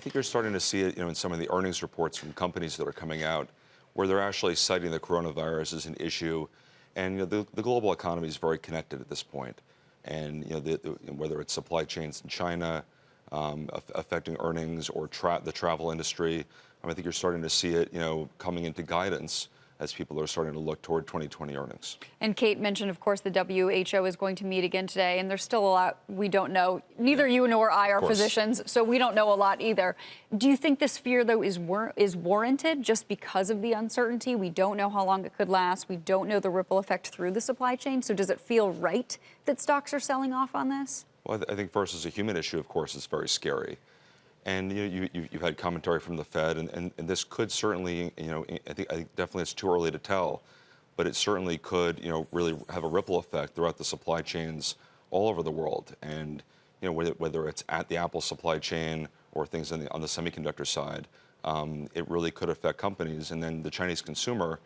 think you're starting to see it, in some of the earnings reports from companies that are coming out, where they're actually citing the coronavirus as an issue, and the global economy is very connected at this point, and whether it's supply chains in China affecting earnings or the travel industry, I think you're starting to see it, coming into guidance as people are starting to look toward 2020 earnings. And Kate mentioned, of course, the WHO is going to meet again today, and there's still a lot we don't know. Neither you nor I are physicians, so we don't know a lot either. Do you think this fear, though, is warranted just because of the uncertainty? We don't know how long it could last. We don't know the ripple effect through the supply chain. So does it feel right that stocks are selling off on this? Well, I think first, as a human issue, of course, it's very scary. And you've had commentary from the Fed, and this could certainly, I think definitely it's too early to tell, but it certainly could, really have a ripple effect throughout the supply chains all over the world. And whether it's at the Apple supply chain or things on the semiconductor side, it really could affect companies. And then the Chinese consumer,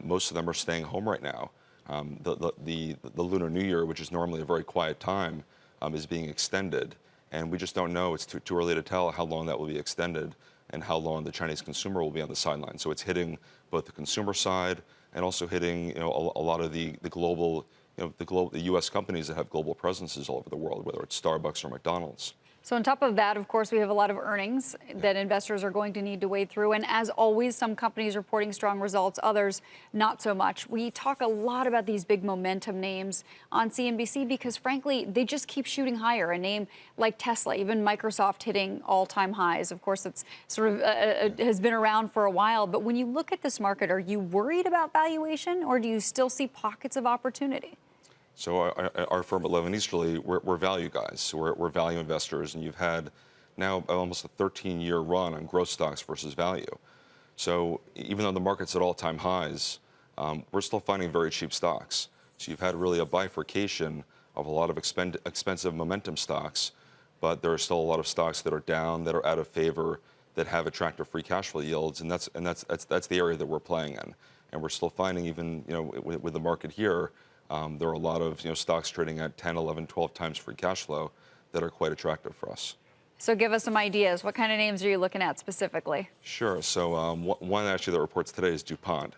most of them are staying home right now. The Lunar New Year, which is normally a very quiet time, is being extended. And we just don't know. It's too early to tell how long that will be extended and how long the Chinese consumer will be on the sideline. So it's hitting both the consumer side and also hitting a lot of the global, the U.S. companies that have global presences all over the world, whether it's Starbucks or McDonald's. So on top of that, of course, we have a lot of earnings that investors are going to need to wade through. And as always, some companies reporting strong results, others not so much. We talk a lot about these big momentum names on CNBC because, frankly, they just keep shooting higher. A name like Tesla, even Microsoft hitting all-time highs. Of course, it's sort of has been around for a while. But when you look at this market, are you worried about valuation, or do you still see pockets of opportunity? So our firm at Levin Easterly, we're value guys. So we're value investors, and you've had now almost a 13-year run on growth stocks versus value. So even though the market's at all-time highs, we're still finding very cheap stocks. So you've had really a bifurcation of a lot of expensive momentum stocks, but there are still a lot of stocks that are down, that are out of favor, that have attractive free cash flow yields, and that's the area that we're playing in. And we're still finding, even with the market here, there are a lot of stocks trading at 10, 11, 12 times free cash flow that are quite attractive for us. So give us some ideas. What kind of names are you looking at specifically? Sure. So one actually that reports today is DuPont.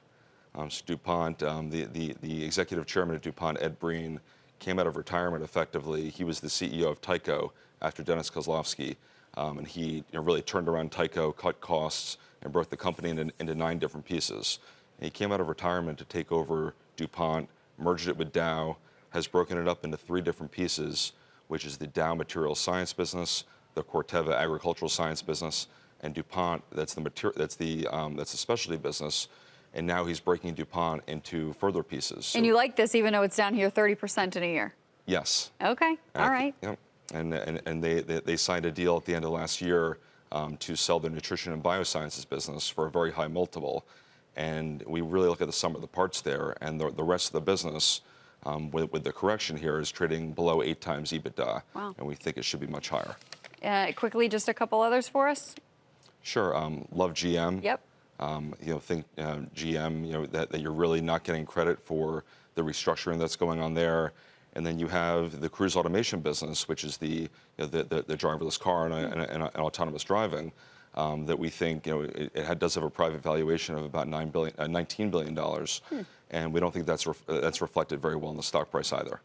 So DuPont, the executive chairman of DuPont, Ed Breen, came out of retirement effectively. He was the CEO of Tyco after Dennis Kozlowski, and he really turned around Tyco, cut costs, and broke the company into 9 different pieces. And he came out of retirement to take over DuPont, merged it with Dow, has broken it up into 3 different pieces, which is the Dow Materials Science business, the Corteva Agricultural Science business, and DuPont. That's the specialty business. And now he's breaking DuPont into further pieces. And you like this, even though it's down here 30% in a year? Yes. Okay. All right. Yep. And they signed a deal at the end of last year to sell their nutrition and biosciences business for a very high multiple. And we really look at the sum of the parts there, and the rest of the business, with the correction here, is trading below 8 times EBITDA. Wow. And we think it should be much higher. Quickly, just a couple others for us. Sure. Love GM. Yep. Think GM. That you're really not getting credit for the restructuring that's going on there. And then you have the cruise automation business, which is the driverless car and autonomous driving. That we think it does have a private valuation of about $19 billion, and we don't think that's reflected very well in the stock price either.